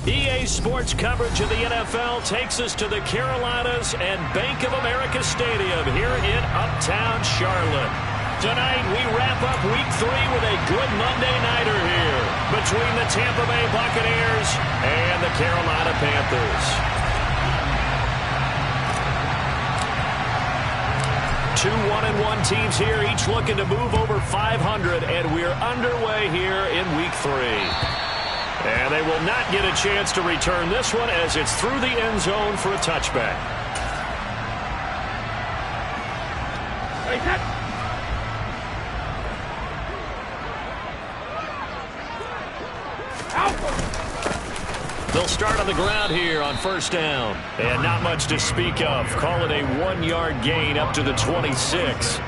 EA Sports coverage of the NFL takes us to the Carolinas and Bank of America Stadium here in Uptown Charlotte. Tonight, we wrap up Week 3 with a good Monday nighter here between the Tampa Bay Buccaneers and the Carolina Panthers. Two 1-1 teams here, each looking to move over 500, and we're underway here in Week 3. And they will not get a chance to return this one as it's through the end zone for a touchback. They'll start on the ground here on first down. And not much to speak of. Call it a 1-yard gain up to the 26.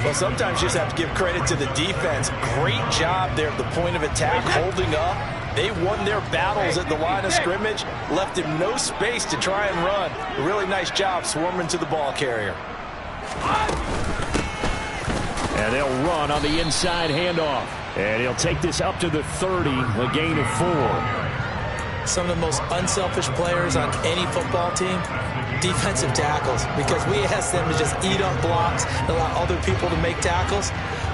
Well, sometimes you just have to give credit to the defense. Great job there at the point of attack, holding up. They won their battles at the line of scrimmage, left him no space to try and run. A really nice job swarming to the ball carrier. And they'll run on the inside handoff. And he'll take this up to the 30, a gain of 4. Some of the most unselfish players on any football team, defensive tackles, because we ask them to just eat up blocks and allow other people to make tackles.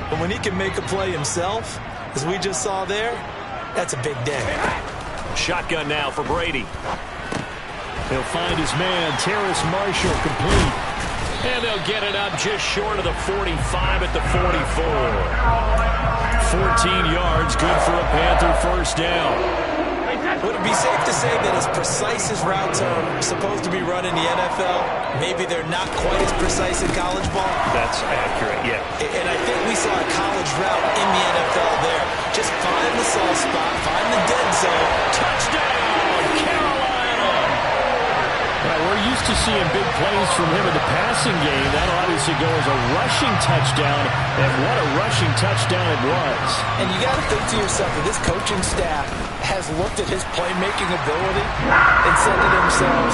But when he can make a play himself, as we just saw there, that's a big day. Shotgun now for Brady. He'll find his man, Terrace Marshall, complete. And they'll get it up just short of the 45 at the 44. 14 yards, good for a Panther first down. Would it be safe to say that as precise as routes are supposed to be run in the NFL, maybe they're not quite as precise in college ball? That's accurate, yeah. And I think we saw a college route in the NFL there. Just find the soft spot, find the dead zone. Touchdown, Carolina! Well, we're used to seeing big plays from him in the passing game. That'll obviously go as a rushing touchdown, and what a rushing touchdown it was. And you got to think to yourself that this coaching staff has looked at his playmaking ability and said to themselves,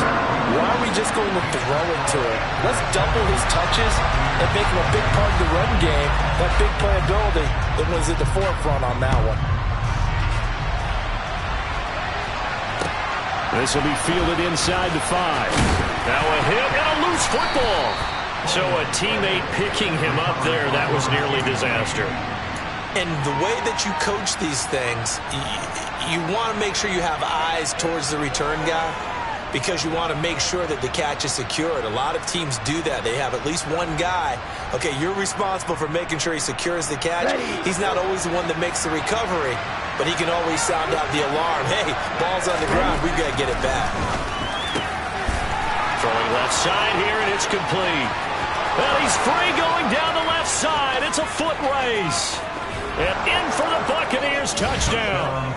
why are we just going to throw it to him? Let's double his touches and make him a big part of the run game. That big playability that was at the forefront on that one. This will be fielded inside the 5. Now a hit and a loose football. So a teammate picking him up there, that was nearly disaster. And the way that you coach these things, you want to make sure you have eyes towards the return guy because you want to make sure that the catch is secured. A lot of teams do that. They have at least one guy. Okay, you're responsible for making sure he secures the catch. He's not always the one that makes the recovery, but he can always sound out the alarm. Hey, ball's on the ground. We've got to get it back. Throwing left side here, and it's complete. Well, he's free going down the left side. It's a foot race. And in for the Buccaneers, touchdown.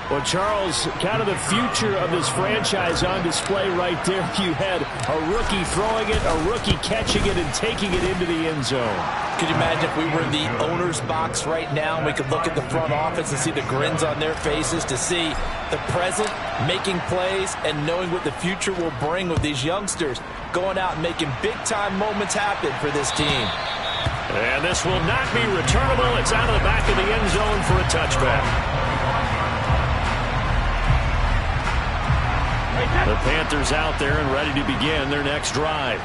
Well, Charles, kind of the future of this franchise on display right there. You had a rookie throwing it, a rookie catching it, and taking it into the end zone. Could you imagine if we were in the owner's box right now and we could look at the front office and see the grins on their faces, to see the present making plays and knowing what the future will bring with these youngsters going out and making big-time moments happen for this team. And this will not be returnable. It's out of the back of the end zone for a touchback. The Panthers out there and ready to begin their next drive.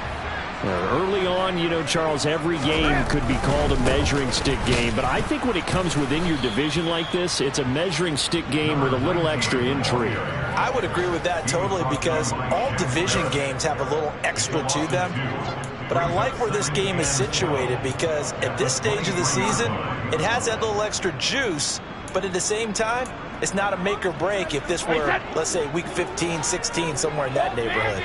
Early on, you know, Charles, every game could be called a measuring stick game. But I think when it comes within your division like this, it's a measuring stick game with a little extra intrigue. I would agree with that totally because all division games have a little extra to them. But I like where this game is situated because at this stage of the season, it has that little extra juice, but at the same time, it's not a make or break if this were, let's say, week 15, 16, somewhere in that neighborhood.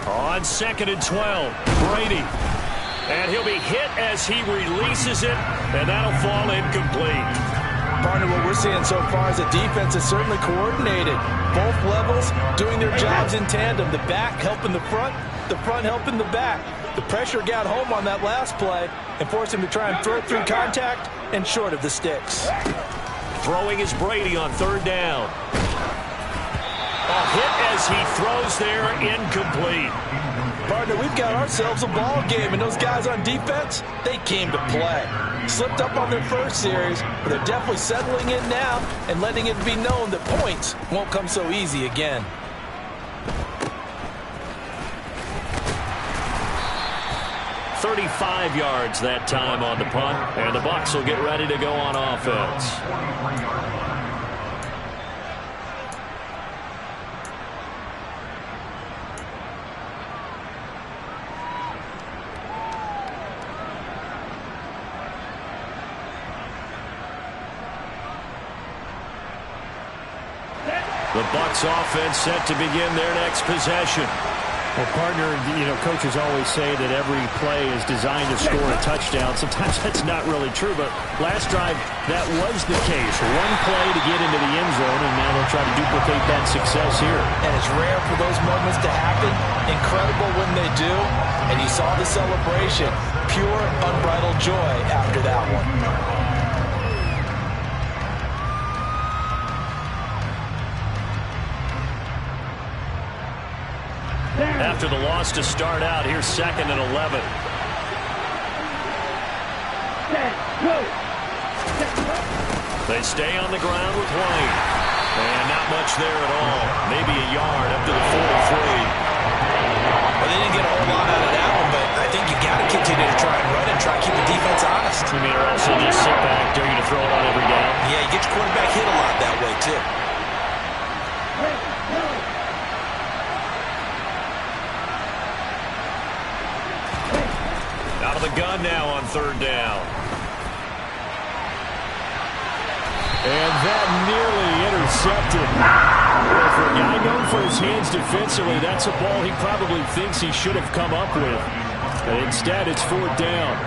On 2nd and 12, Brady. And he'll be hit as he releases it, and that'll fall incomplete. Partner, what we're seeing so far is the defense is certainly coordinated. Both levels doing their jobs in tandem. The back helping the front helping the back. The pressure got home on that last play and forced him to try and throw through contact and short of the sticks. Throwing is Brady on 3rd down. A hit as he throws there, incomplete. Partner, we've got ourselves a ball game, and those guys on defense, they came to play. Slipped up on their first series, but they're definitely settling in now and letting it be known that points won't come so easy again. "35 yards that time on the punt, and the Bucs will get ready to go on offense. The Bucs offense set to begin their next possession. Well, partner, coaches always say that every play is designed to score a touchdown. Sometimes that's not really true, but last drive, that was the case. One play to get into the end zone, and now they'll try to duplicate that success here. And it's rare for those moments to happen. Incredible when they do. And you saw the celebration. Pure, unbridled joy after that one. After the loss to start out, here's 2nd and 11. They stay on the ground with White. And not much there at all. Maybe a yard up to the 43. Well, they didn't get a whole lot out of that one, but I think you got to continue to try and run and try and keep the defense honest. You mean, or also just sit back, dare you to throw it on every down? Yeah, you get your quarterback hit a lot that way, too. Out of the gun now on 3rd down. And that nearly intercepted. Well, for a guy known for his hands defensively, that's a ball he probably thinks he should have come up with. But instead, it's 4th down.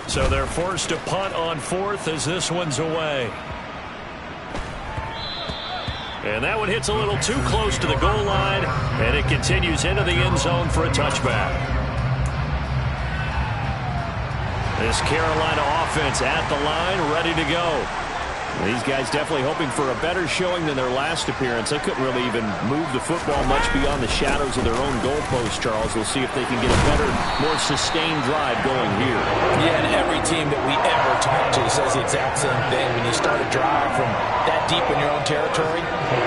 So they're forced to punt on 4th as this one's away. And that one hits a little too close to the goal line, and it continues into the end zone for a touchback. This Carolina offense at the line, ready to go. These guys definitely hoping for a better showing than their last appearance. They couldn't really even move the football much beyond the shadows of their own goalpost, Charles. We'll see if they can get a better, more sustained drive going here. Yeah, and every team that we ever talk to says the exact same thing. When you start a drive from that deep in your own territory,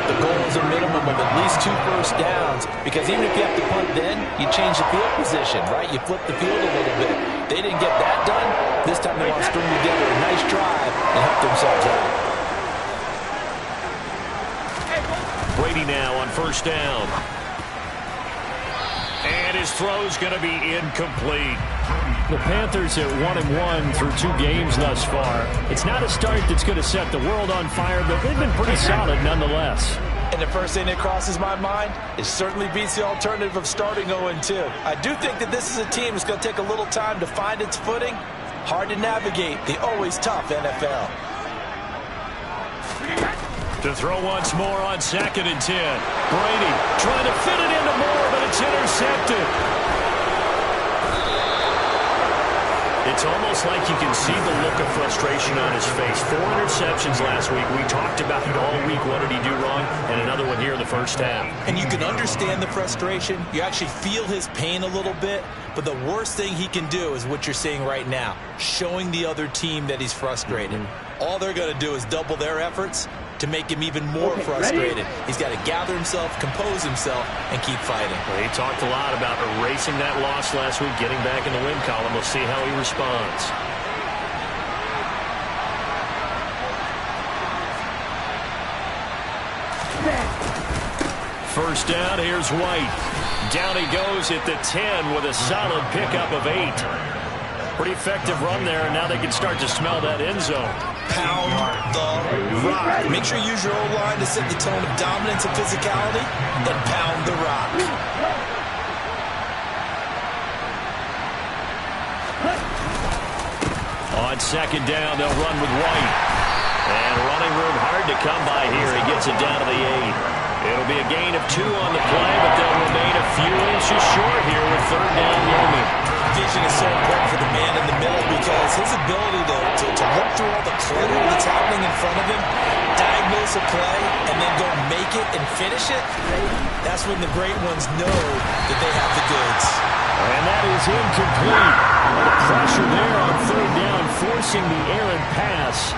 the goal is a minimum of at least 2 first downs, because even if you have to punt then, you change the field position, right? You flip the field a little bit. They didn't get that done. This time they want to string together a nice drive and help themselves out. Brady now on 1st down. And his throw's going to be incomplete. The Panthers at 1-1 through 2 games thus far. It's not a start that's going to set the world on fire, but they've been pretty solid nonetheless. And the first thing that crosses my mind, it certainly beats the alternative of starting 0-2. I do think that this is a team that's going to take a little time to find its footing. Hard to navigate the always tough NFL. To throw once more on 2nd and 10. Brady trying to fit it into Moore, but it's intercepted. It's almost like you can see the look of frustration on his face. 4 interceptions last week. We talked about it all week. What did he do wrong? And another one here in the first half. And you can understand the frustration. You actually feel his pain a little bit. But the worst thing he can do is what you're seeing right now, showing the other team that he's frustrated. All they're going to do is double their efforts to make him even more frustrated. He's got to gather himself, compose himself, and keep fighting. Well, he talked a lot about erasing that loss last week, getting back in the win column. We'll see how he responds. First down, here's White. Down he goes at the 10 with a solid pickup of 8. Pretty effective run there, and now they can start to smell that end zone. Pound the rock. Make sure you use your O-line to set the tone of dominance and physicality, then pound the rock. On 2nd down, they'll run with White. And running room hard to come by here. He gets it down to the 8. It'll be a gain of 2 on the play, but they'll remain a few inches short here with 3rd down looming. Vision is so important for the man in the middle because his ability to look through all the clutter that's happening in front of him, diagnose miss a play and then go make it and finish it, that's when the great ones know that they have the goods. And that is incomplete. The pressure there on third down, forcing the errant pass.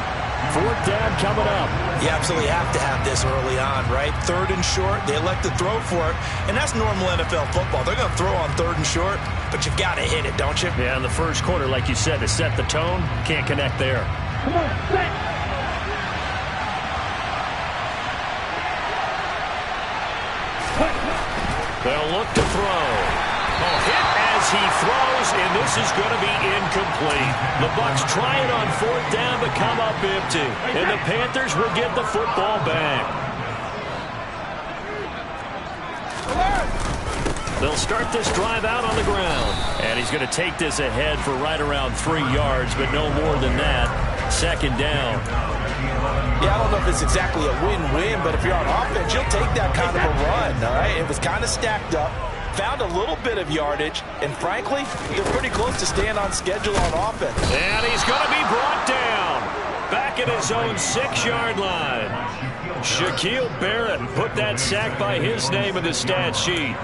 Fourth down coming up. You absolutely have to have this early on, right? Third and short, they elect to throw for it, and that's normal NFL football. They're going to throw on third and short, but you've got to hit it, don't you? Yeah, in the first quarter, like you said, to set the tone, can't connect there. Come on, set. They'll look to throw. Hit as he throws, and this is going to be incomplete. The Bucs try it on fourth down, but come up empty. And the Panthers will get the football back. They'll start this drive out on the ground. And he's going to take this ahead for right around 3 yards, but no more than that. Second down. Yeah, I don't know if it's exactly a win-win, but if you're on offense, you'll take that kind of a run, all right? It was kind of stacked up, found a little bit of yardage, and frankly, they're pretty close to staying on schedule on offense. And he's going to be brought down. Back at his own 6-yard line. Shaquille Barrett put that sack by his name in the stat sheet.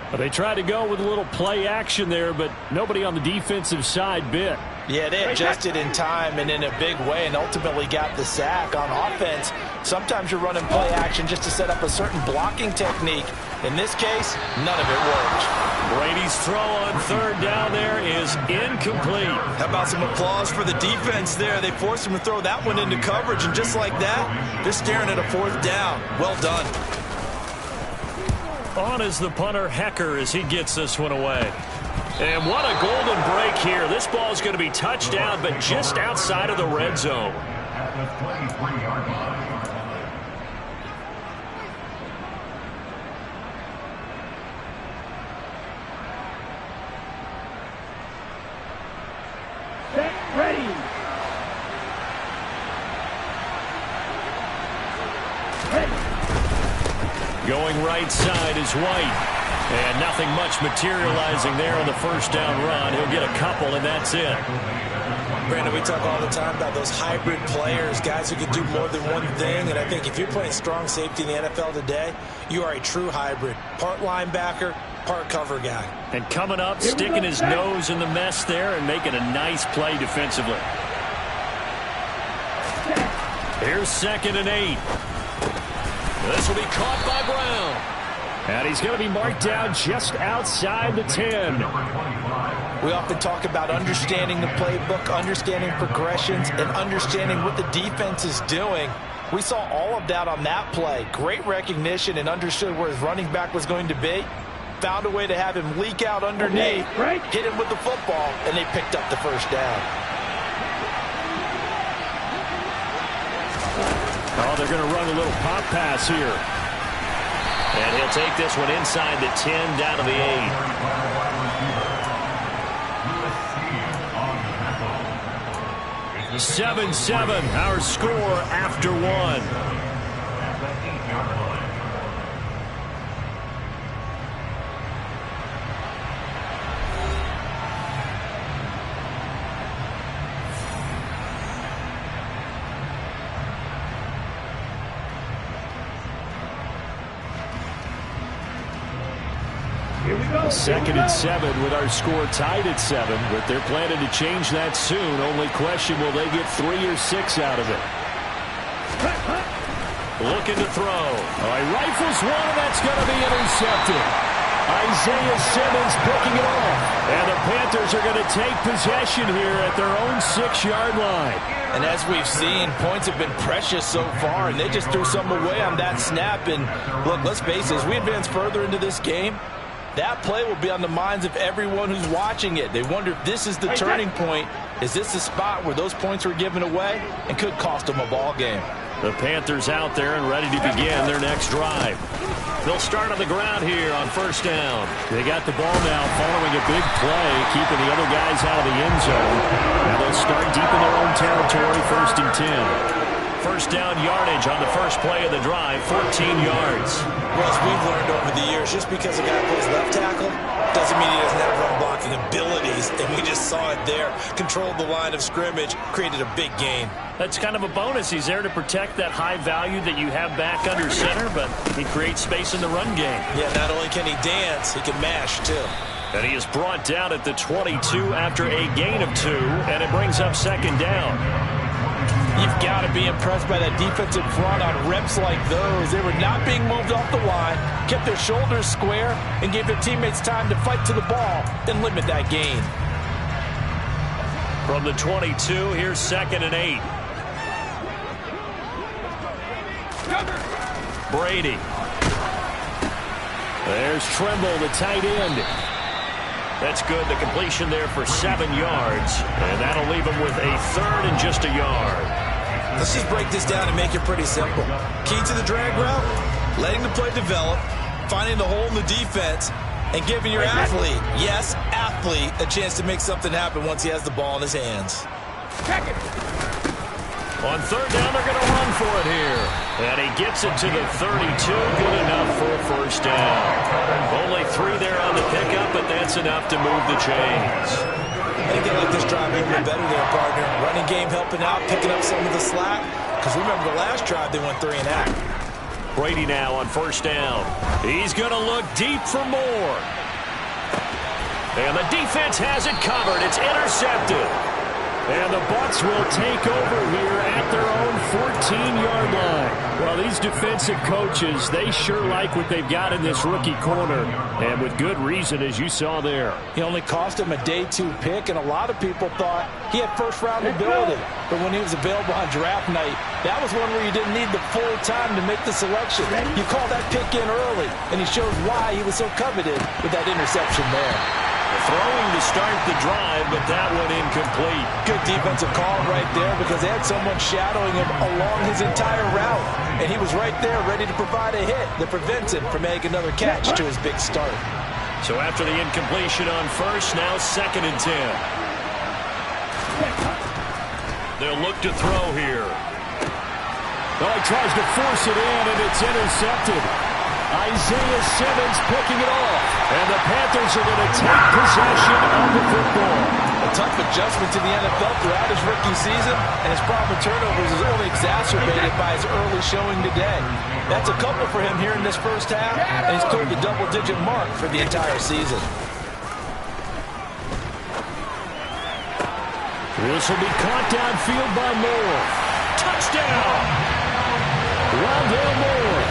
Well, they tried to go with a little play action there, but nobody on the defensive side bit. Yeah, they adjusted in time and in a big way and ultimately got the sack. On offense, sometimes you're running play action just to set up a certain blocking technique. In this case, none of it worked. Brady's throw on third down there is incomplete. How about some applause for the defense there? They forced him to throw that one into coverage, and just like that, they're staring at a fourth down. Well done. On is the punter, Hecker, as he gets this one away. And what a golden break here. This ball is going to be touchdown, but just outside of the red zone. Set, ready. Going right side is White. And nothing much materializing there on the first down run. He'll get a couple, and that's it. Brandon, we talk all the time about those hybrid players, guys who can do more than one thing. And I think if you're playing strong safety in the NFL today, you are a true hybrid. Part linebacker, part cover guy. And coming up, sticking his nose in the mess there and making a nice play defensively. Here's 2nd and 8. This will be caught by Brown. And he's going to be marked down just outside the 10. We often talk about understanding the playbook, understanding progressions, and understanding what the defense is doing. We saw all of that on that play. Great recognition and understood where his running back was going to be. Found a way to have him leak out underneath, hit him with the football, and they picked up the first down. Oh, they're going to run a little pop pass here. And he'll take this one inside the 10, down to the 8. 7-7, our score after 1. Here we go. 2nd and 7 with our score tied at 7, but they're planning to change that soon. Only question, will they get 3 or 6 out of it? Looking to throw. Oh, he rifles one, and that's going to be intercepted. Isaiah Simmons picking it off. And the Panthers are going to take possession here at their own 6-yard line. And as we've seen, points have been precious so far, and they just threw some away on that snap. And look, let's face it, as we advance further into this game, that play will be on the minds of everyone who's watching it. They wonder if this is the turning point. Is this the spot where those points were given away and could cost them a ball game? The Panthers out there and ready to begin their next drive. They'll start on the ground here on first down. They got the ball now following a big play, keeping the other guys out of the end zone. Now they'll start deep in their own territory, 1st and 10. First down yardage on the first play of the drive, 14 yards. Well, as we've learned over the years, just because a guy plays left tackle doesn't mean he doesn't have run blocking abilities, and we just saw it there. Controlled the line of scrimmage, created a big gain. That's kind of a bonus. He's there to protect that high value that you have back under center, but he creates space in the run game. Yeah, not only can he dance, he can mash, too. And he is brought down at the 22 after a gain of 2, and it brings up second down. You've got to be impressed by that defensive front on reps like those. They were not being moved off the line, kept their shoulders square, and gave their teammates time to fight to the ball and limit that gain. From the 22, here's 2nd and 8. Brady. There's Tremble, the tight end. That's good. The completion there for 7 yards. And that'll leave him with a 3rd and just a yard. Let's just break this down and make it pretty simple. Key to the drag route, letting the play develop, finding the hole in the defense, and giving your athlete, yes, athlete, a chance to make something happen once he has the ball in his hands. On 3rd down, they're going to run for it here. And he gets it to the 32. Good enough for a first down. Only 3 there on the pickup, but that's enough to move the chains. I think they like this drive a little bit better there, partner. Running game helping out, picking up some of the slack. Because remember the last drive, they went 3 and out. Brady now on 1st down. He's going to look deep for more. And the defense has it covered. It's intercepted. And the Bucs will take over here at their own 14-yard line. Well, these defensive coaches, they sure like what they've got in this rookie corner. And with good reason, as you saw there. He only cost him a day 2 pick, and a lot of people thought he had first-round ability. But when he was available on draft night, that was one where you didn't need the full time to make the selection. You call that pick in early, and he shows why he was so coveted with that interception there. Throwing to start the drive, but that one incomplete. Good defensive call right there because they had someone shadowing him along his entire route. And he was right there ready to provide a hit that prevents him from making another catch to his big start. So after the incompletion on 1st, now 2nd and 10. They'll look to throw here. Oh, he tries to force it in, and it's intercepted. Isaiah Simmons picking it off. And the Panthers are going to take possession of the football. A tough adjustment to the NFL throughout his rookie season, and his problem with turnovers is only exacerbated by his early showing today. That's a couple for him here in this first half, and he's cleared the double-digit mark for the entire season. This will be caught downfield by Moore. Touchdown! Rondale Moore.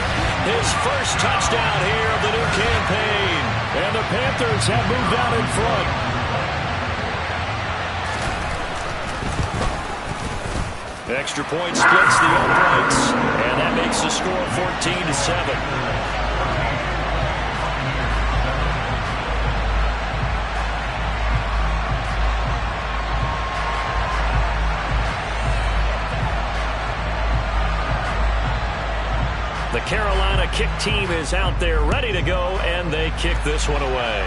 His first touchdown here of the new campaign. And the Panthers have moved out in front. Extra point splits the uprights, and that makes the score 14-7. The Carolina kick team is out there ready to go, and they kick this one away.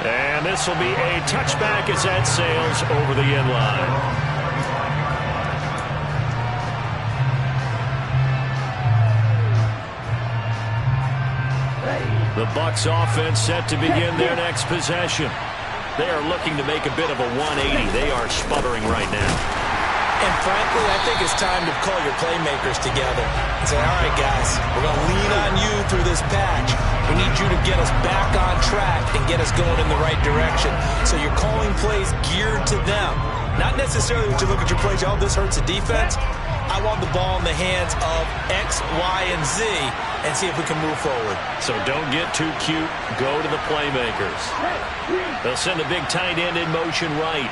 And this will be a touchback as that sails over the end line. The Bucs offense set to begin their next possession. They are looking to make a bit of a 180. They are sputtering right now. And frankly, I think it's time to call your playmakers together and say, all right, guys, we're going to lean on you through this patch. We need you to get us back on track and get us going in the right direction. So you're calling plays geared to them. Not necessarily when you look at your plays, oh, this hurts the defense. I want the ball in the hands of X, Y, and Z and see if we can move forward. So don't get too cute. Go to the playmakers. They'll send the big tight end in motion right.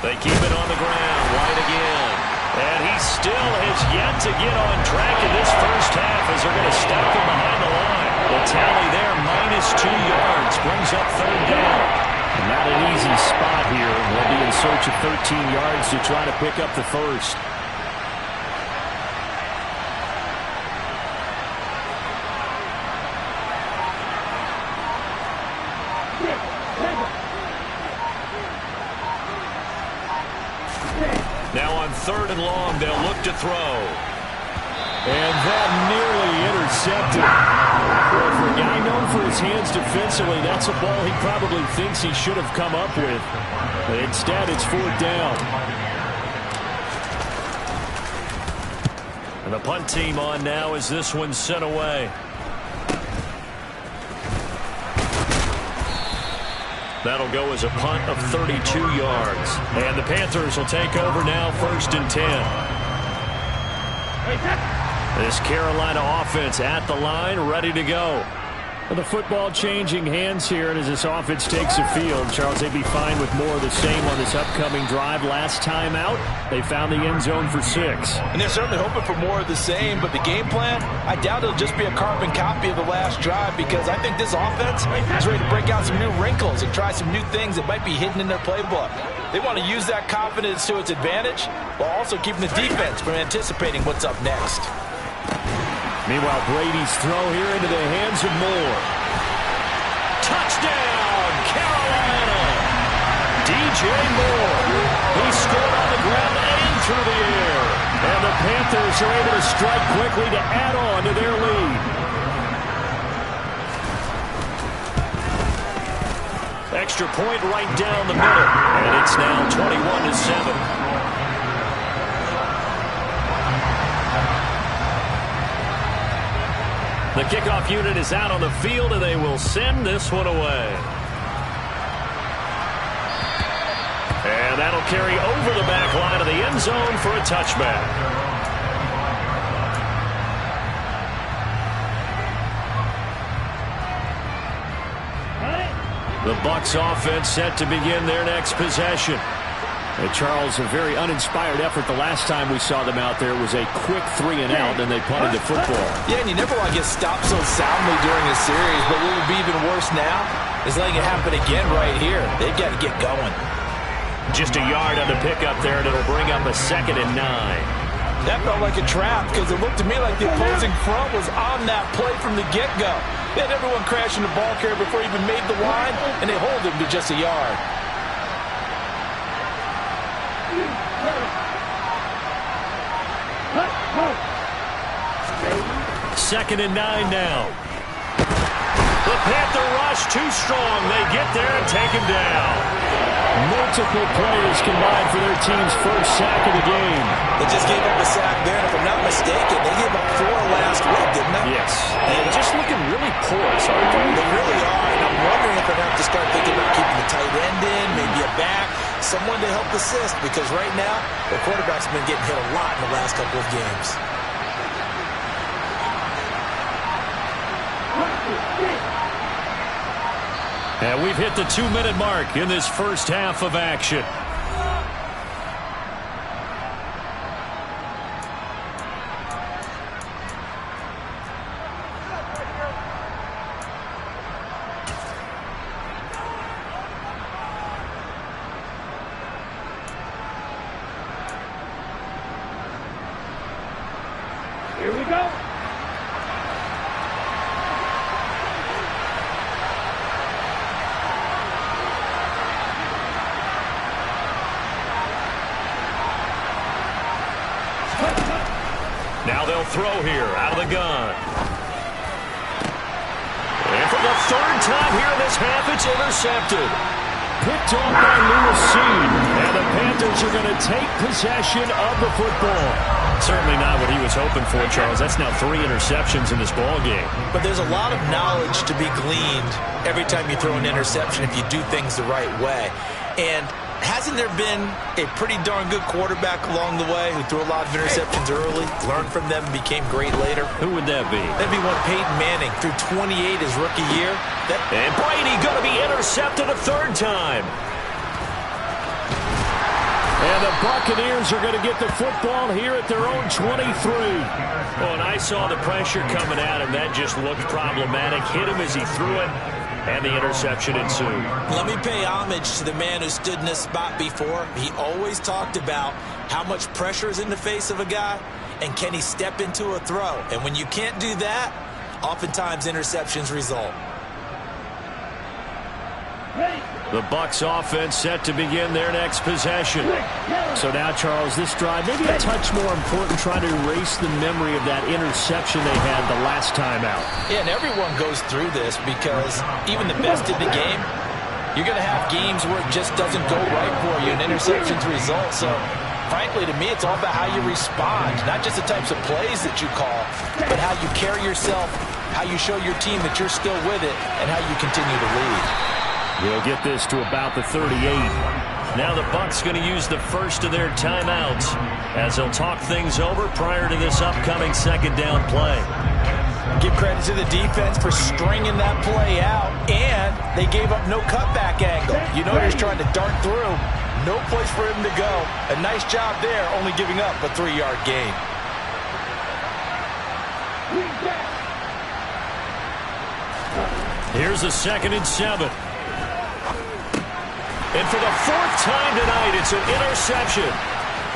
They keep it on the ground. White again. And he still has yet to get on track in this first half as they're going to stop him behind the line. The tally there, -2 yards, brings up 3rd down. Not an easy spot here. They'll be in search of 13 yards to try to pick up the first. Now on 3rd and long, they'll look to throw. And that nearly intercepted. Well, for a guy known for his hands defensively, that's a ball he probably thinks he should have come up with. But instead, it's 4th down. And the punt team on now as this one's sent away. That'll go as a punt of 32 yards. And the Panthers will take over now, 1st and 10. This Carolina offense at the line, ready to go. Well, the football changing hands here, and as this offense takes the field, Charles, they'd be fine with more of the same on this upcoming drive. Last time out, they found the end zone for 6. And they're certainly hoping for more of the same, but the game plan, I doubt it'll just be a carbon copy of the last drive, because I think this offense is ready to break out some new wrinkles and try some new things that might be hidden in their playbook. They want to use that confidence to its advantage while also keeping the defense from anticipating what's up next. Meanwhile, Brady's throw here into the hands of Moore. Touchdown, Carolina! DJ Moore. He scored on the ground and through the air. And the Panthers are able to strike quickly to add on to their lead. Extra point right down the middle. And it's now 21-7. The kickoff unit is out on the field, and they will send this one away. And that'll carry over the back line of the end zone for a touchback. The Bucs offense set to begin their next possession. Charles, a very uninspired effort the last time we saw them out there was a quick 3-and-out, and they punted the football. Yeah, and you never want to get stopped so soundly during a series, but what would be even worse now is letting it happen again right here. They've got to get going. Just a yard on the pickup there, and it'll bring up a 2nd and 9. That felt like a trap because it looked to me like the opposing front was on that play from the get-go. They had everyone crashing the ball carrier before he even made the line, and they hold him to just a yard. 2nd and 9 now. The Panther rush too strong. They get there and take him down. Multiple players combined for their team's first sack of the game. They just gave up a sack there, and if I'm not mistaken, they gave up 4 last week, didn't they? Yes. And just looking really porous, aren't they? They really are, and I'm wondering if they're going to have to start thinking about keeping the tight end in, maybe a back, someone to help assist, because right now, the quarterback's been getting hit a lot in the last couple of games. And we've hit the 2-minute mark in this first half of action. Here we go. Now they'll throw here out of the gun. And for the 3rd time here in this half, it's intercepted. Picked off by Lewis Cine. And the Panthers are going to take possession of the football. Certainly not what he was hoping for, Charles. That's now 3 interceptions in this ball game. But there's a lot of knowledge to be gleaned every time you throw an interception if you do things the right way. And hasn't there been a pretty darn good quarterback along the way who threw a lot of interceptions early, learned from them, and became great later? Who would that be? That'd be one Peyton Manning, threw 28 his rookie year. And Brady going to be intercepted a 3rd time. And the Buccaneers are going to get the football here at their own 23. Oh, and I saw the pressure coming at him. That just looked problematic. Hit him as he threw it, and the interception ensued. Let me pay homage to the man who stood in this spot before. He always talked about how much pressure is in the face of a guy, and can he step into a throw. And when you can't do that, oftentimes interceptions result. The Bucs offense set to begin their next possession. So now, Charles, this drive maybe a touch more important, trying to erase the memory of that interception they had the last time out. Yeah, and everyone goes through this because even the best in the game, you're going to have games where it just doesn't go right for you, and interceptions result. So, frankly, to me, it's all about how you respond, not just the types of plays that you call, but how you carry yourself, how you show your team that you're still with it, and how you continue to lead. We'll get this to about the 38. Now the Bucs going to use the first of their timeouts as they'll talk things over prior to this upcoming second down play. Give credit to the defense for stringing that play out, and they gave up no cutback angle. You know he's trying to dart through. No place for him to go. A nice job there, only giving up a 3-yard gain. Here's a 2nd and 7. And for the 4th time tonight, it's an interception.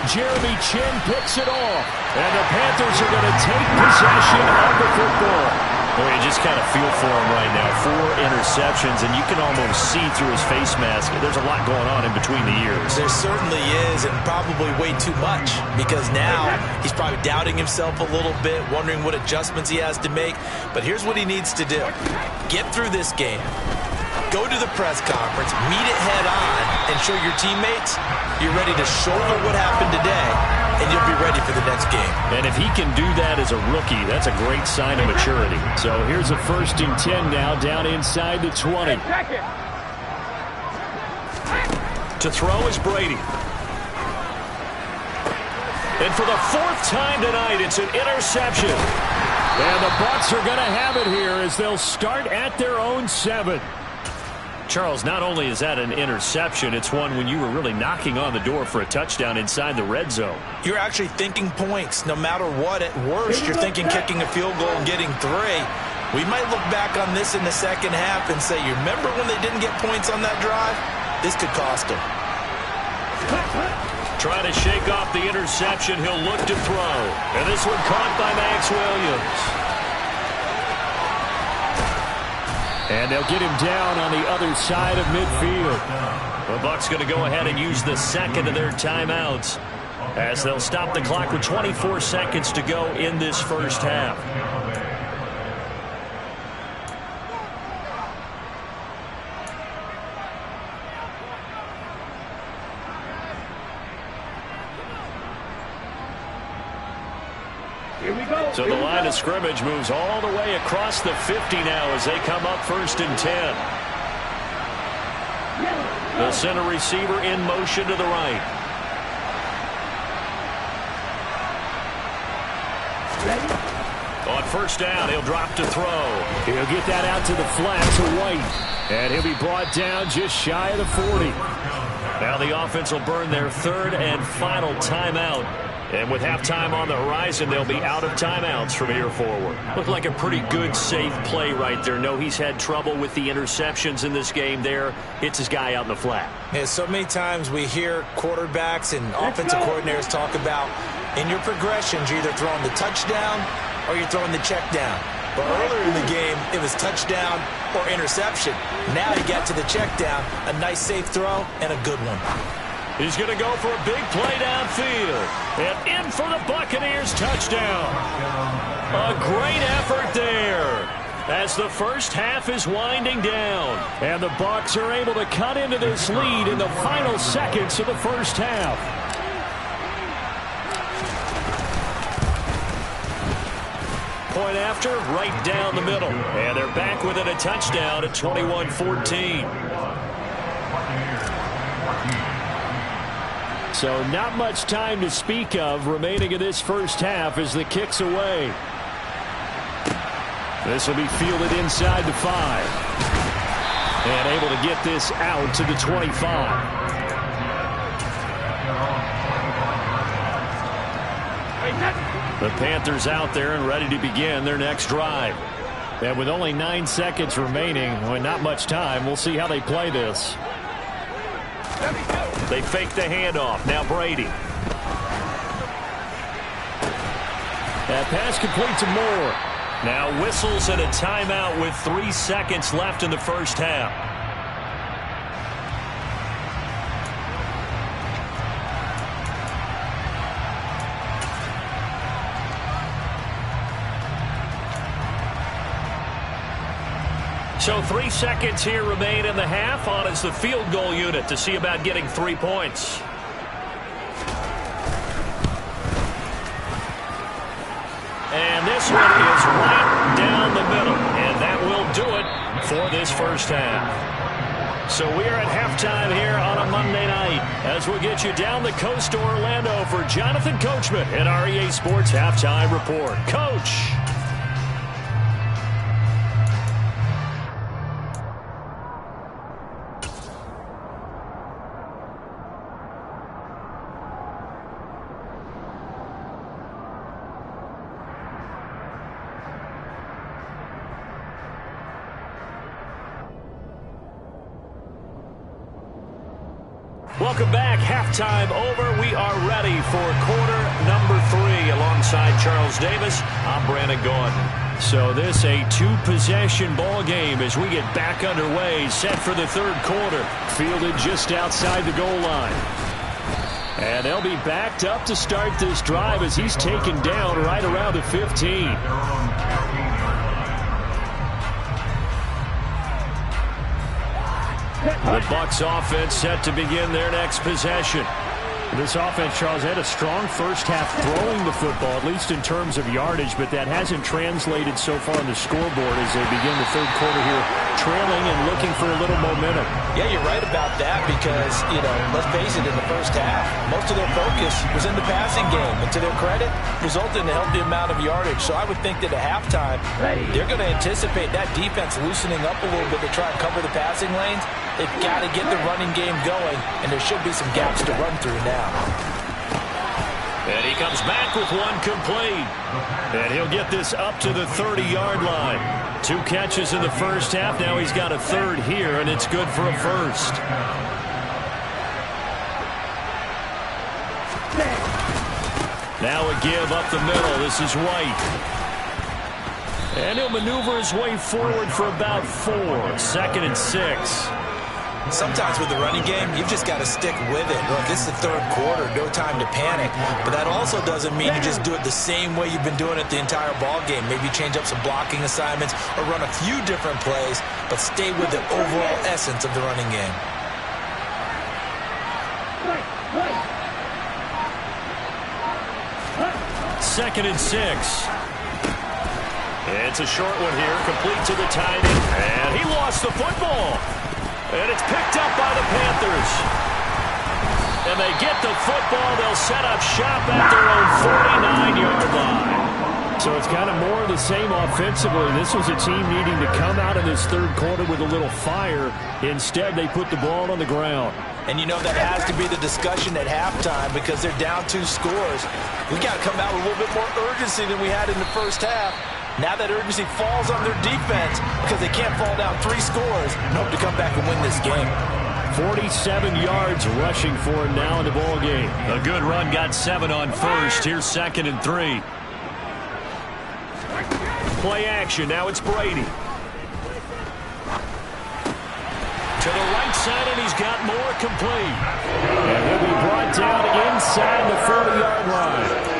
Jeremy Chinn picks it off. And the Panthers are going to take possession of the football. Boy, you just kind of feel for him right now. 4 interceptions, and you can almost see through his face mask. There's a lot going on in between the ears. There certainly is, and probably way too much, because now he's probably doubting himself a little bit, wondering what adjustments he has to make. But here's what he needs to do. Get through this game. Go to the press conference, meet it head on, and show your teammates you're ready to shoulder what happened today, and you'll be ready for the next game. And if he can do that as a rookie, that's a great sign of maturity. So here's a 1st and 10 now, down inside the 20. To throw is Brady. And for the 4th time tonight, it's an interception. And the Bucs are going to have it here as they'll start at their own 7. Charles, not only is that an interception, it's one when you were really knocking on the door for a touchdown inside the red zone. You're actually thinking points no matter what. At worst, you're thinking kicking a field goal and getting 3. We might look back on this in the second half and say, you remember when they didn't get points on that drive? This could cost them. Trying to shake off the interception, he'll look to throw. And this one caught by Max Williams. And they'll get him down on the other side of midfield. The Bucs going to go ahead and use the 2nd of their timeouts as they'll stop the clock with 24 seconds to go in this first half. So the line of scrimmage moves all the way across the 50 now as they come up 1st and 10. They'll send a receiver in motion to the right. On 1st down, he'll drop to throw. He'll get that out to the flat to White. And he'll be brought down just shy of the 40. Now the offense will burn their 3rd and final timeout. And with halftime on the horizon, they'll be out of timeouts from here forward. Looked like a pretty good, safe play right there. No, he's had trouble with the interceptions in this game there. Hits his guy out in the flat. Yeah, so many times we hear quarterbacks and offensive coordinators talk about in your progressions, you're either throwing the touchdown or you're throwing the check down. But earlier in the game, it was touchdown or interception. Now you get to the check down, a nice safe throw, and a good one. He's going to go for a big play downfield. And in for the Buccaneers touchdown. A great effort there as the first half is winding down. And the Bucs are able to cut into this lead in the final seconds of the first half. Point after, right down the middle. And they're back within a touchdown at 21-14. So not much time to speak of remaining in this first half as the kick's away. This will be fielded inside the 5. And able to get this out to the 25. The Panthers out there and ready to begin their next drive. And with only 9 seconds remaining, well, not much time, we'll see how they play this. They fake the handoff. Now Brady. That pass complete to Moore. Now whistles and a timeout with 3 seconds left in the first half. So 3 seconds here remain in the half. On is the field goal unit to see about getting 3 points. And this one is right down the middle. And that will do it for this first half. So we are at halftime here on a Monday night as we'll get you down the coast to Orlando for Jonathan Coachman at our EA Sports Halftime Report. Coach. Welcome back. Halftime over. We are ready for quarter number 3 alongside Charles Davis. I'm Brandon Gaudin. So this a 2-possession ball game as we get back underway, set for the third quarter. Fielded just outside the goal line. And they'll be backed up to start this drive as he's taken down right around the 15. The Bucs offense set to begin their next possession. This offense, Charles, had a strong first half throwing the football, at least in terms of yardage, but that hasn't translated so far on the scoreboard as they begin the third quarter here, trailing and looking for a little momentum. Yeah, you're right about that because, let's face it, in the first half, most of their focus was in the passing game. And to their credit, resulted in a healthy amount of yardage. So I would think that at halftime, they're going to anticipate that defense loosening up a little bit to try and cover the passing lanes. They've got to get the running game going, and there should be some gaps to run through now. And he comes back with one complete. And he'll get this up to the 30-yard line. 2 catches in the first half. Now he's got a third here, and it's good for a first. Now a give up the middle. This is White. And he'll maneuver his way forward for about 4. 2nd and 6. Sometimes with the running game, you've just got to stick with it. Look, this is the third quarter, no time to panic. But that also doesn't mean you just do it the same way you've been doing it the entire ball game. Maybe change up some blocking assignments or run a few different plays, but stay with the overall essence of the running game. Second and 6. It's a short one here, complete to the tight end. And he lost the football. And it's picked up by the Panthers. And they get the football. They'll set up shop at their own 49-yard line. So it's kind of more of the same offensively. This was a team needing to come out in this third quarter with a little fire. Instead, they put the ball on the ground. And that has to be the discussion at halftime because they're down 2 scores. We've got to come out with a little bit more urgency than we had in the first half. Now that urgency falls on their defense because they can't fall down 3 scores and hope to come back and win this game. 47 yards rushing for him now in the ball game. A good run, got 7 on first. Here's 2nd and 3. Play action. Now it's Brady. To the right side, and he's got more complete. And he'll be brought down inside the 40-yard line.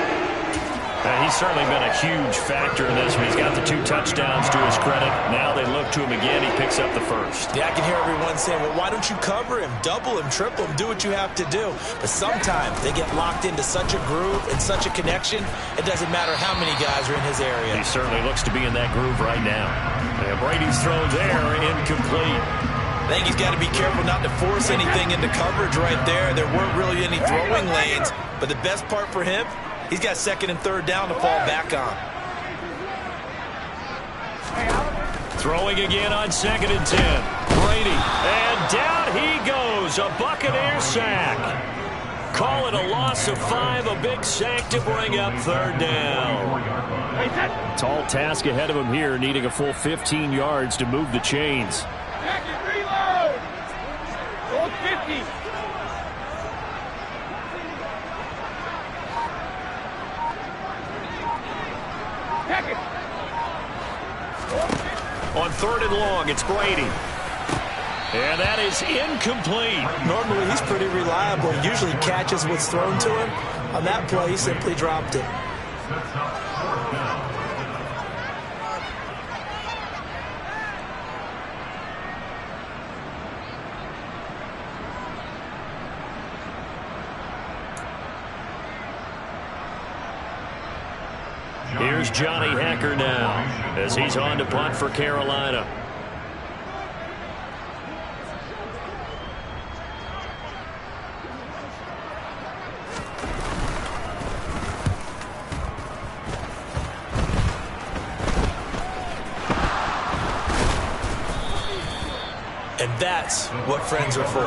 He's certainly been a huge factor in this one. He's got the 2 touchdowns to his credit. Now they look to him again. He picks up the first. Yeah, I can hear everyone saying, well, why don't you cover him? Double him, triple him, do what you have to do. But sometimes they get locked into such a groove and such a connection, it doesn't matter how many guys are in his area. He certainly looks to be in that groove right now. And Brady's throw there, incomplete. I think he's got to be careful not to force anything into coverage right there. There weren't really any throwing lanes. But the best part for him, he's got 2nd and 3rd down to fall back on. Throwing again on 2nd and 10. Brady. And down he goes. A Buccaneer sack. Call it a loss of 5. A big sack to bring up 3rd down. Tall task ahead of him here, needing a full 15 yards to move the chains. Reload! Go 50! On 3rd and long, it's Brady. And that is incomplete. Normally, he's pretty reliable. He usually catches what's thrown to him. On that play, he simply dropped it. Here's Johnny Hekker now as he's on to punt for Carolina. And that's what friends are for.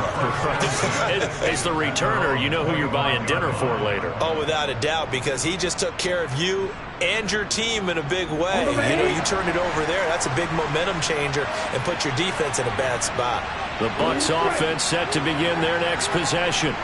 As the returner, you know who you're buying dinner for later. Oh, without a doubt, because he just took care of you and your team in a big way. You know, you turned it over there. That's a big momentum changer and put your defense in a bad spot. The Bucs offense set to begin their next possession.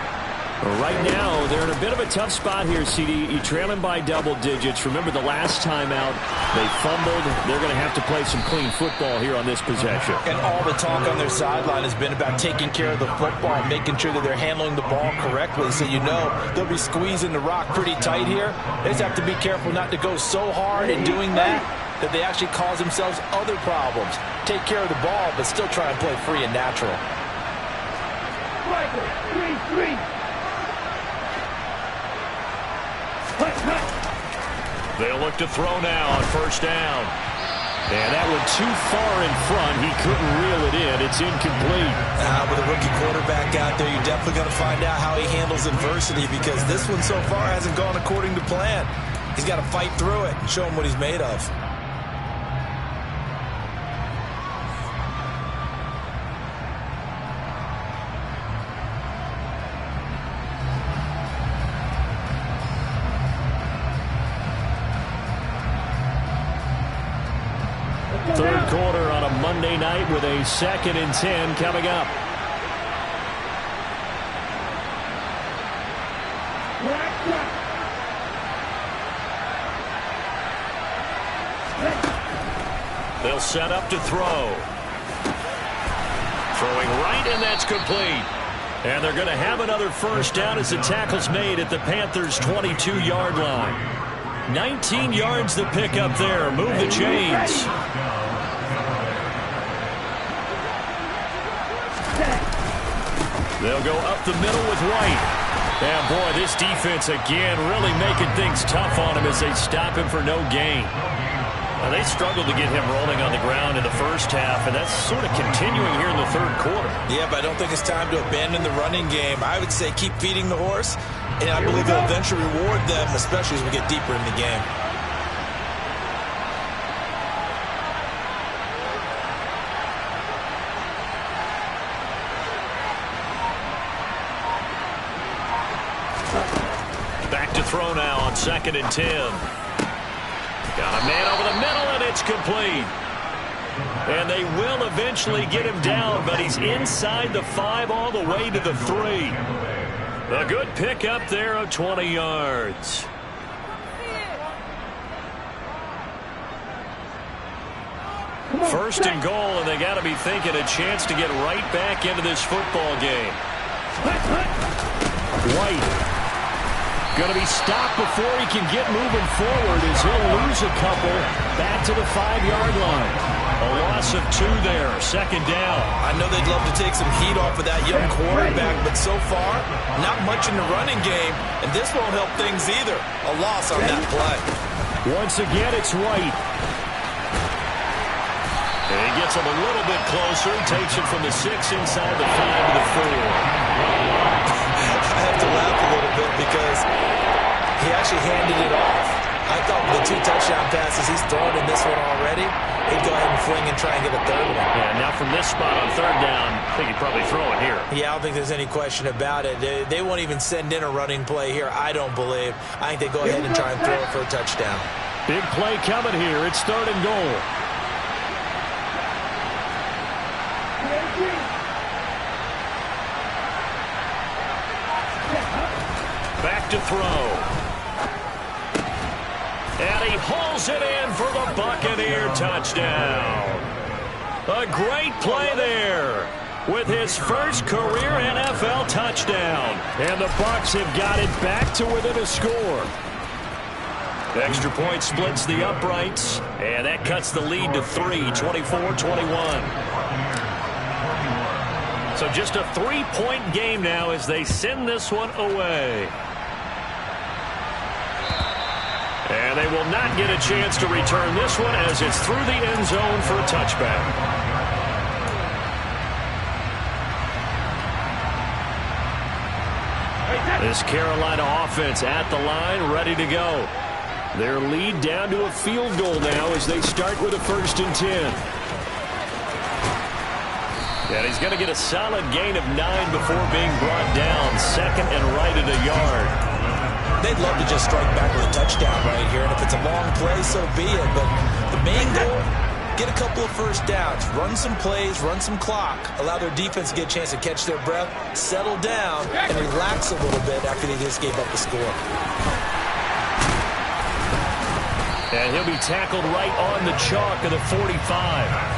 Right now, they're in a bit of a tough spot here, CD. You're trailing by double digits. Remember the last time out, they fumbled. They're going to have to play some clean football here on this possession. And all the talk on their sideline has been about taking care of the football and making sure that they're handling the ball correctly. So you know they'll be squeezing the rock pretty tight here. They just have to be careful not to go so hard in doing that they actually cause themselves other problems. Take care of the ball, but still try and play free and natural. They'll look to throw now on first down. And that went too far in front. He couldn't reel it in. It's incomplete. With a rookie quarterback out there, you're definitely going to find out how he handles adversity, because this one so far hasn't gone according to plan. He's got to fight through it and show him what he's made of. Third quarter on a Monday night with a 2nd and 10 coming up. They'll set up to throw. Throwing right, and that's complete. And they're going to have another first down as the tackle's made at the Panthers' 22-yard line. 19 yards to pick up there. Move the chains. They'll go up the middle with White. And boy, this defense again really making things tough on him as they stop him for no gain. Now, they struggled to get him rolling on the ground in the first half, and that's sort of continuing here in the third quarter. Yeah, but I don't think it's time to abandon the running game. I would say keep feeding the horse, and I believe they'll eventually reward them, especially as we get deeper in the game. Back to throw now on 2nd and 10. Got a man over the middle, and it's complete. And they will eventually get him down, but he's inside the 5 all the way to the 3. A good pickup there of 20 yards. First and goal, and they got to be thinking a chance to get right back into this football game. White going to be stopped before he can get moving forward as he'll lose a couple back to the 5-yard line. A loss of 2 there, 2nd down. I know they'd love to take some heat off of that young quarterback, but so far, not much in the running game, and this won't help things either. A loss on that play. Once again, it's White. And he gets him a little bit closer, takes it from the 6 inside the 5 to the 4. I have to laugh a little bit because he actually handed it off. I thought with the 2 touchdown passes he's thrown in this one already, he'd go ahead and fling and try and get a third one. Yeah, now from this spot on 3rd down, I think he'd probably throw it here. Yeah, I don't think there's any question about it. They won't even send in a running play here, I don't believe. I think they go ahead and try and throw it for a touchdown. Big play coming here. It's 3rd and goal. Back to throw. And he hauls it in for the Buccaneer touchdown. A great play there with his first career NFL touchdown. And the Bucs have got it back to within a score. Extra point splits the uprights, and that cuts the lead to 3, 24-21. So just a 3-point game now as they send this one away. And they will not get a chance to return this one as it's through the end zone for a touchback. This Carolina offense at the line, ready to go. Their lead down to a field goal now as they start with a 1st and 10. And he's going to get a solid gain of 9 before being brought down. 2nd and right at a yard. They'd love to just strike back with a touchdown right here. And if it's a long play, so be it. But the main goal, get a couple of first downs, run some plays, run some clock, allow their defense to get a chance to catch their breath, settle down, and relax a little bit after they just gave up the score. And he'll be tackled right on the chalk of the 45.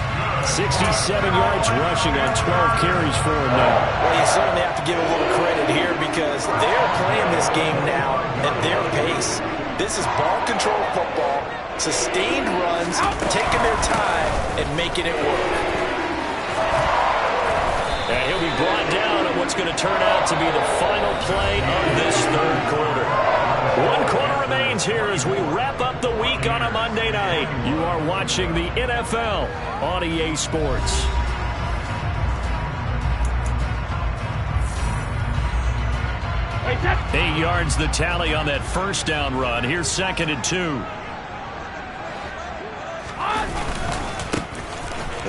67 yards rushing on 12 carries for him now. Well, you certainly have to give a little credit here because they're playing this game now at their pace. This is ball control football, sustained runs, taking their time, and making it work. And he'll be brought down at what's going to turn out to be the final play of this 3rd quarter. 1 quarter remains here as we wrap up the week on a Monday night. You are watching the NFL on EA Sports. Eight yards the tally on that 1st down run. Here's 2nd and 2.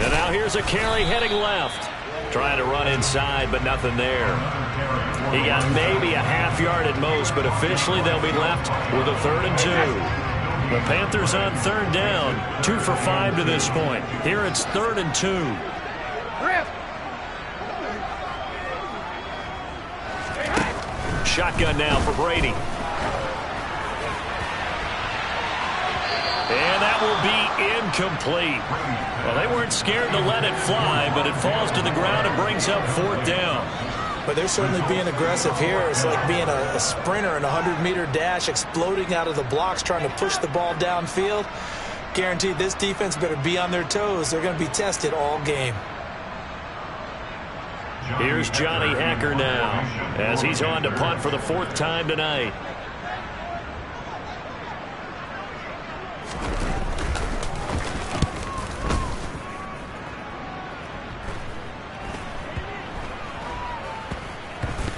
And now here's a carry heading left. Trying to run inside, but nothing there. He got maybe a half yard at most, but officially they'll be left with a 3rd and 2. The Panthers on 3rd down, 2 for 5 to this point. Here it's 3rd and 2. Shotgun now for Brady. And that will be incomplete. Well, they weren't scared to let it fly, but it falls to the ground and brings up 4th down. But they're certainly being aggressive here. It's like being a sprinter in a 100-meter dash, exploding out of the blocks, trying to push the ball downfield. Guaranteed this defense better be on their toes. They're going to be tested all game. Here's Johnny Hacker now as he's on to punt for the 4th time tonight.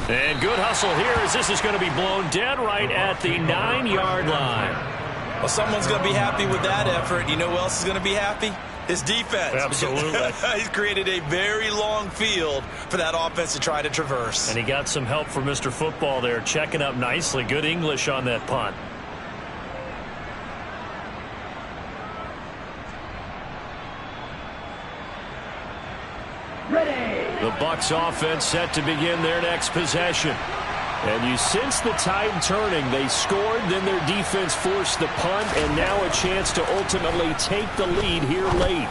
And good hustle here as this is going to be blown dead right at the 9-yard line. Well, someone's going to be happy with that effort. You know who else is going to be happy? His defense. Absolutely. He's created a very long field for that offense to try to traverse. And he got some help from Mr. Football there, checking up nicely. Good English on that punt. The Bucs offense set to begin their next possession. And you sense the tide turning. They scored, then their defense forced the punt, and now a chance to ultimately take the lead here late.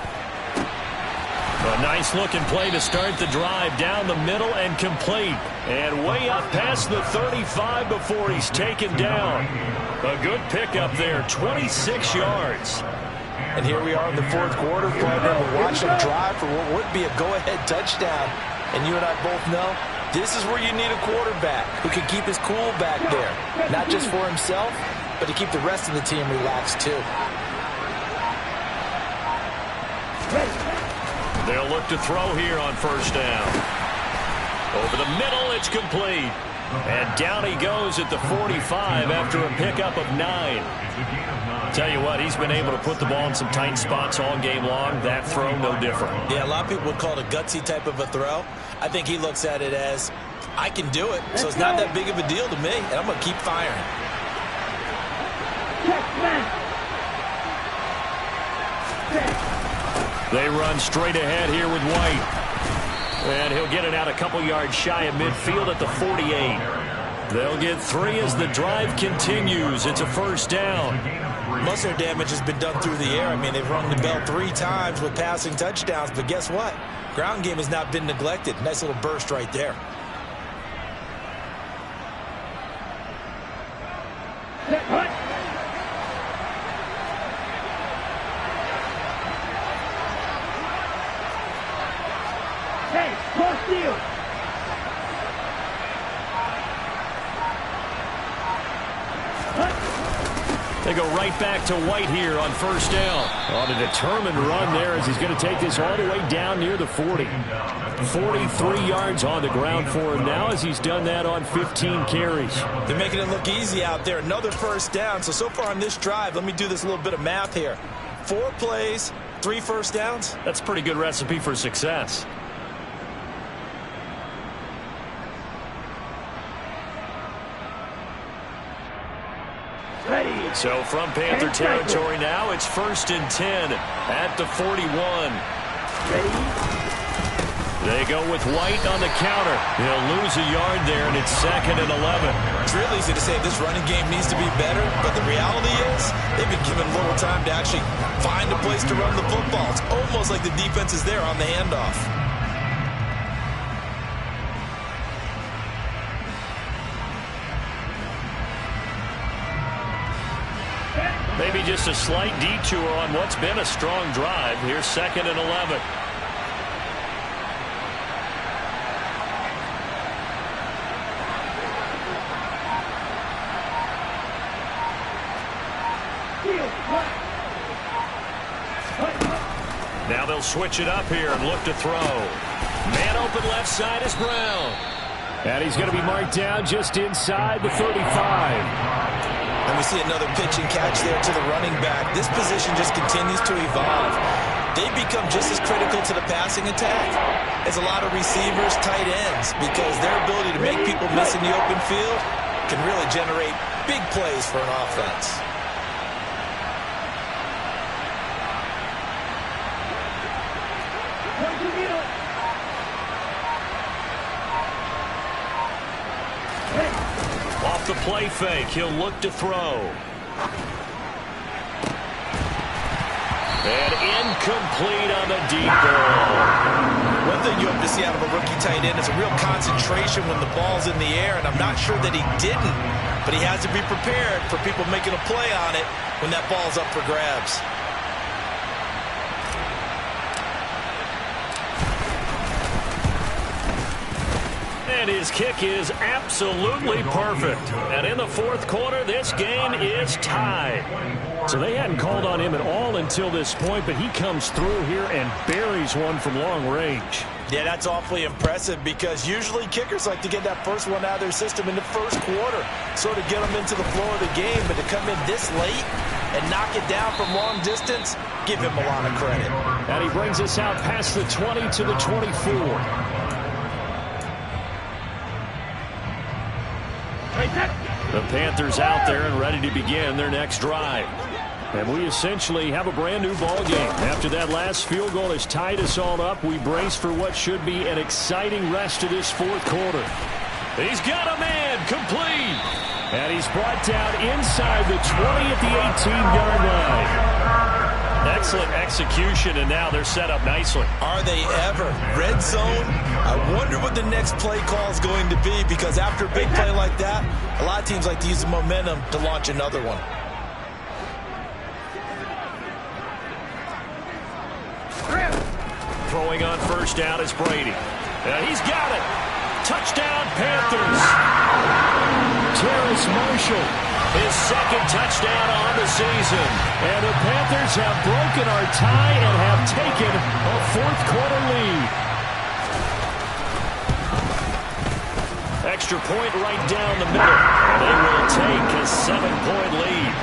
A nice-looking play to start the drive down the middle and complete. And way up past the 35 before he's taken down. A good pickup there, 26 yards. And here we are in the 4th quarter, partner. We're watching them drive for what would be a go-ahead touchdown. And you and I both know this is where you need a quarterback who can keep his cool back there. Not just for himself, but to keep the rest of the team relaxed too. They'll look to throw here on 1st down. Over the middle, it's complete. And down he goes at the 45 after a pickup of 9. Tell you what, he's been able to put the ball in some tight spots all game long. That throw, no different. Yeah, a lot of people would call it a gutsy type of a throw. I think he looks at it as, I can do it, so it's not that big of a deal to me, and I'm going to keep firing. They run straight ahead here with White. And he'll get it out a couple yards shy of midfield at the 48. They'll get 3 as the drive continues. It's a 1st down. Most of their damage has been done through the air. I mean, they've rung the bell 3 times with passing touchdowns, but guess what? Ground game has not been neglected. Nice little burst right there. They go right back to White here on first down. On a determined run there as he's going to take this all the way down near the 40. 43 yards on the ground for him now as he's done that on 15 carries. They're making it look easy out there. Another first down. So far on this drive, let me do this little bit of math here. 4 plays, 3 first downs. That's a pretty good recipe for success. So from Panther territory now, it's 1st and 10 at the 41. They go with White on the counter. He'll lose a yard there, and it's 2nd and 11. It's real easy to say this running game needs to be better, but the reality is they've been given little time to actually find a place to run the football. It's almost like the defense is there on the handoff. Maybe just a slight detour on what's been a strong drive. Here's 2nd and 11. Now they'll switch it up here and look to throw. Man open left side is Brown. And he's going to be marked down just inside the 35. And we see another pitch and catch there to the running back. This position just continues to evolve. They become just as critical to the passing attack as a lot of receivers, tight ends, because their ability to make people miss in the open field can really generate big plays for an offense. Off the play fake, he'll look to throw. And incomplete on the deep ball. One thing you hope to see out of a rookie tight end is a real concentration when the ball's in the air, and I'm not sure that he didn't, but he has to be prepared for people making a play on it when that ball's up for grabs. And his kick is absolutely perfect. And in the 4th quarter, this game is tied. So they hadn't called on him at all until this point, but he comes through here and buries one from long range. Yeah, that's awfully impressive because usually kickers like to get that first one out of their system in the 1st quarter, sort of get them into the flow of the game. But to come in this late and knock it down from long distance, give him a lot of credit. And he brings us out past the 20 to the 24. The Panthers out there and ready to begin their next drive. And we essentially have a brand new ball game. After that last field goal has tied us all up, we brace for what should be an exciting rest of this 4th quarter. He's got a man complete. And he's brought down inside the 20 at the 18-yard line. Excellent execution, and now they're set up nicely. Are they ever? Red zone? I wonder what the next play call is going to be, because after a big play like that, a lot of teams like to use the momentum to launch another one. Throwing on first down is Brady. And he's got it. Touchdown, Panthers. Terrace Marshall. His 2nd touchdown on the season. And the Panthers have broken our tie and have taken a 4th quarter lead. Extra point right down the middle. And they will take a 7-point lead.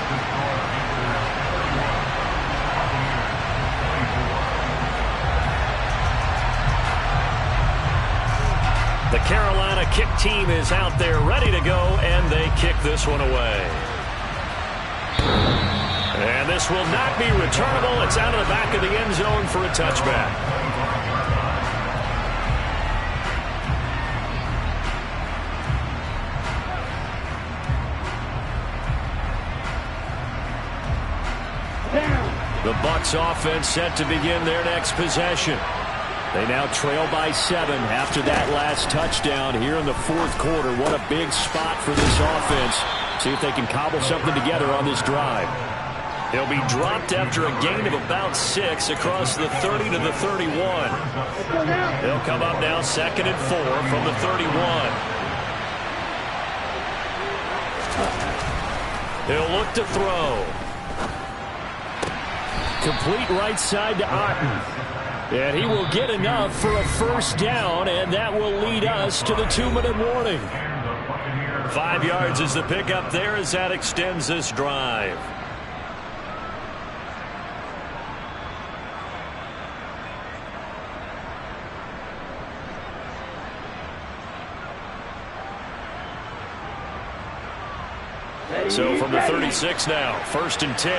The Carolina kick team is out there ready to go, and they kick this one away. And this will not be returnable. It's out of the back of the end zone for a touchback. The Bucs offense set to begin their next possession. They now trail by 7 after that last touchdown here in the 4th quarter. What a big spot for this offense. See if they can cobble something together on this drive. He'll be dropped after a gain of about 6 across the 30 to the 31. He'll come up now 2nd and 4 from the 31. He'll look to throw. Complete right side to Otten. And he will get enough for a first down, and that will lead us to the 2-minute warning. 5 yards is the pickup there as that extends this drive. So from the 36 now, 1st and 10.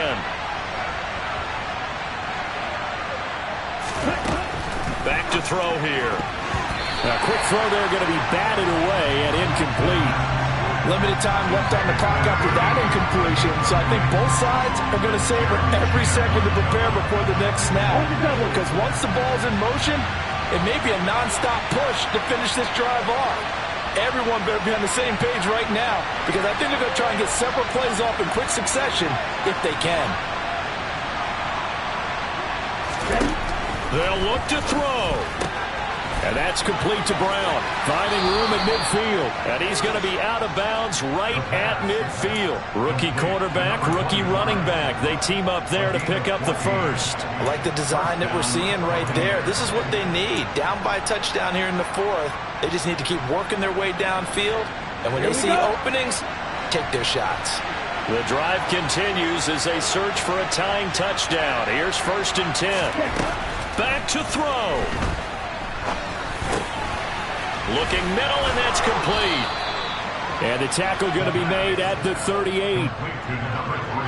Back to throw here. A quick throw there going to be batted away and incomplete. Limited time left on the clock after that incompletion, so I think both sides are going to savor every second to prepare before the next snap. Because once the ball's in motion, it may be a non-stop push to finish this drive off. Everyone better be on the same page right now, because I think they're going to try and get several plays off in quick succession if they can. They'll look to throw. And that's complete to Brown. Finding room at midfield. And he's going to be out of bounds right at midfield. Rookie quarterback, rookie running back. They team up there to pick up the first. I like the design that we're seeing right there. This is what they need. Down by a touchdown here in the 4th. They just need to keep working their way downfield. And when they see openings, take their shots. The drive continues as they search for a tying touchdown. Here's 1st and 10. Back to throw. Looking middle, and that's complete. And the tackle going to be made at the 38.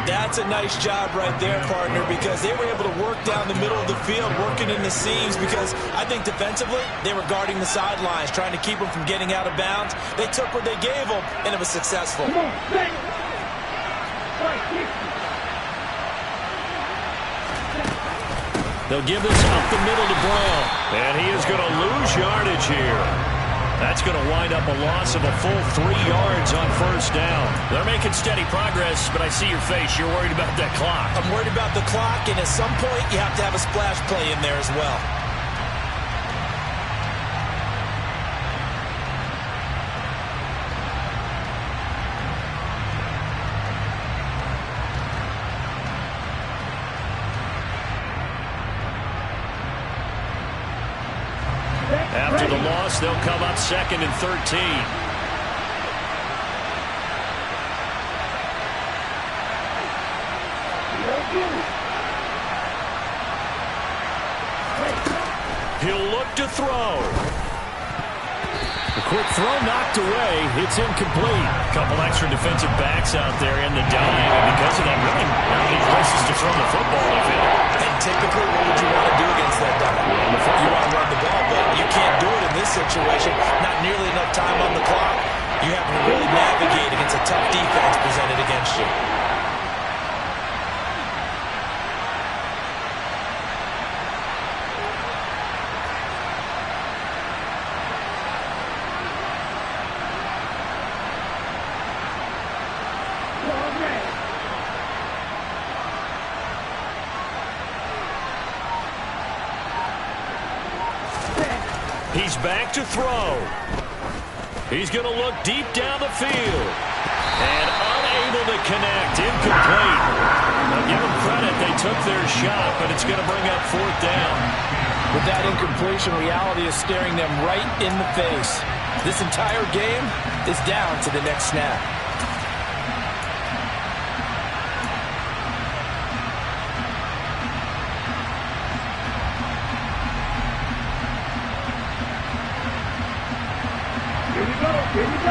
That's a nice job right there, partner, because they were able to work down the middle of the field, working in the seams, because I think defensively they were guarding the sidelines, trying to keep them from getting out of bounds. They took what they gave them, and it was successful. They'll give this up the middle to Brown. And he is going to lose yardage here. That's going to wind up a loss of a full 3 yards on 1st down. They're making steady progress, but I see your face. You're worried about that clock. I'm worried about the clock, and at some point you have to have a splash play in there as well. After the loss, they'll come up 2nd and 13. He'll look to throw. A quick throw knocked away. It's incomplete. A couple extra defensive backs out there in the dime, and because of that, really not many places to throw the football. And typically, what would you want to do against that dime? You want to run the ball, but you can't do it in this situation. Not nearly enough time on the clock. You have to really navigate against a tough defense presented against you. He's back to throw. He's going to look deep down the field. And unable to connect. Incomplete. Now give them credit. They took their shot, but it's going to bring up 4th down. With that incompletion, reality is staring them right in the face. This entire game is down to the next snap. Here we go.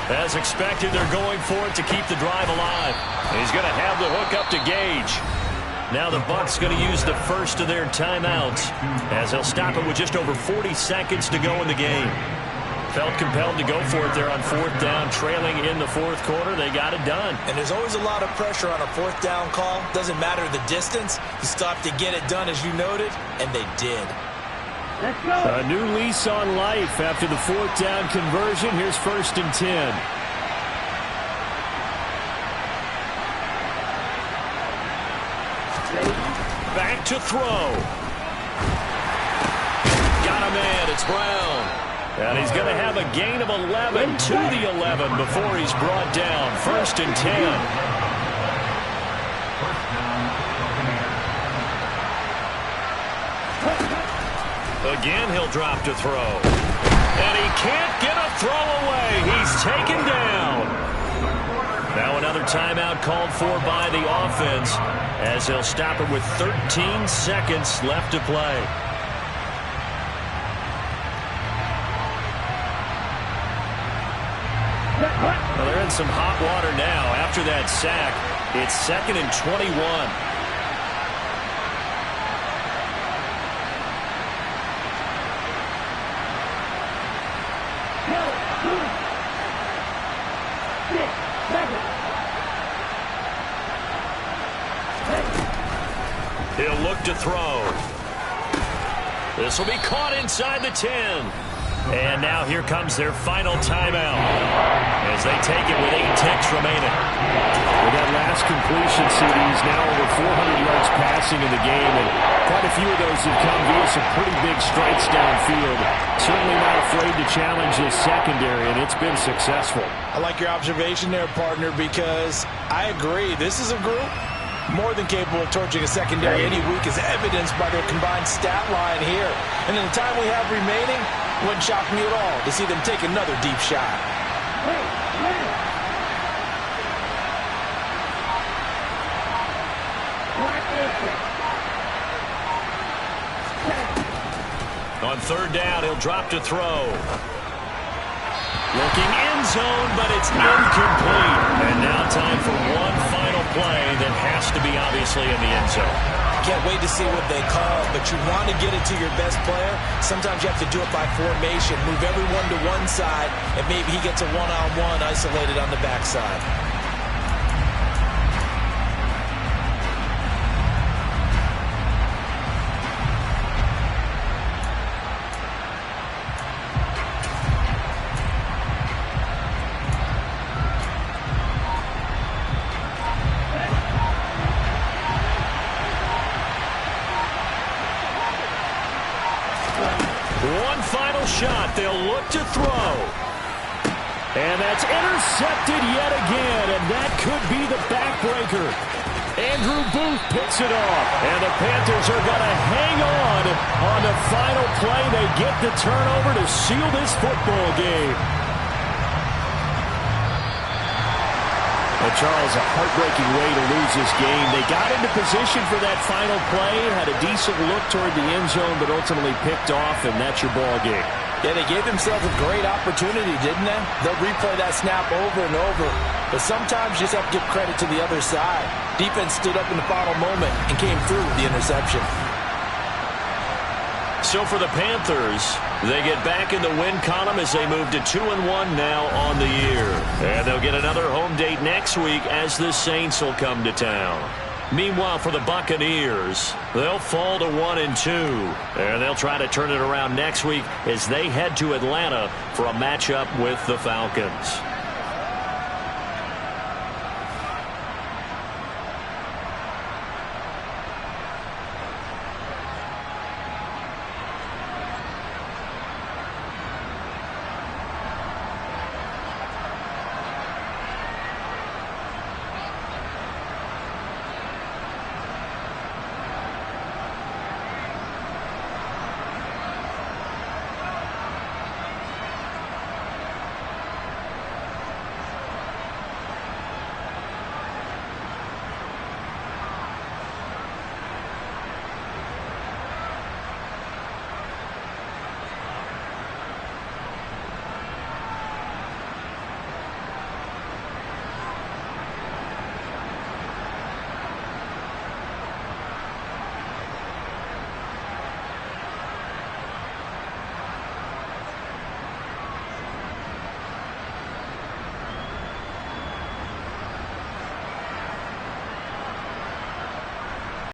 As expected, they're going for it to keep the drive alive. He's going to have the hook up to Gage. Now the Bucs going to use the first of their timeouts as they'll stop it with just over 40 seconds to go in the game. Felt compelled to go for it there on 4th down, trailing in the 4th quarter. They got it done. And there's always a lot of pressure on a 4th down call. Doesn't matter the distance. You still have to get it done, as you noted, and they did. Let's go. A new lease on life after the 4th down conversion. Here's 1st and 10. to throw. Got a man. It's Brown. And he's going to have a gain of 11 to the 11 before he's brought down. 1st and 10. Again, he'll drop to throw. And he can't get a throw away. He's taken down. Now another timeout called for by the offense as they'll stop it with 13 seconds left to play. Well, they're in some hot water now after that sack. It's 2nd and 21. He'll look to throw. This will be caught inside the 10. And now here comes their final timeout as they take it with 8 ticks remaining. With that last completion, CD's now over 400 yards passing in the game, and quite a few of those have come via some pretty big strikes downfield. Certainly not afraid to challenge his secondary, and it's been successful. I like your observation there, partner, because I agree. This is a group more than capable of torching a secondary any week, as evidenced by their combined stat line here. And in the time we have remaining, wouldn't shock me at all to see them take another deep shot. On 3rd down, he'll drop to throw. Looking end zone, but it's incomplete. And now time for one final play that has to be obviously in the end zone. Can't wait to see what they call, but you want to get it to your best player. Sometimes you have to do it by formation. Move everyone to one side, and maybe he gets a one-on-one isolated on the backside. One final shot. They'll look to throw. And that's intercepted yet again, and that could be the backbreaker. Andrew Booth picks it off, and the Panthers are going to hang on the final play. They get the turnover to seal this football game. Well, Charles, a heartbreaking way to lose this game. They got into position for that final play, had a decent look toward the end zone, but ultimately picked off, and that's your ball game. Yeah, they gave themselves a great opportunity, didn't they? They'll replay that snap over and over. But sometimes you just have to give credit to the other side. Defense stood up in the final moment and came through with the interception. So for the Panthers, they get back in the win column as they move to 2-1 now on the year. And they'll get another home date next week as the Saints will come to town. Meanwhile, for the Buccaneers, they'll fall to 1-2. And they'll try to turn it around next week as they head to Atlanta for a matchup with the Falcons.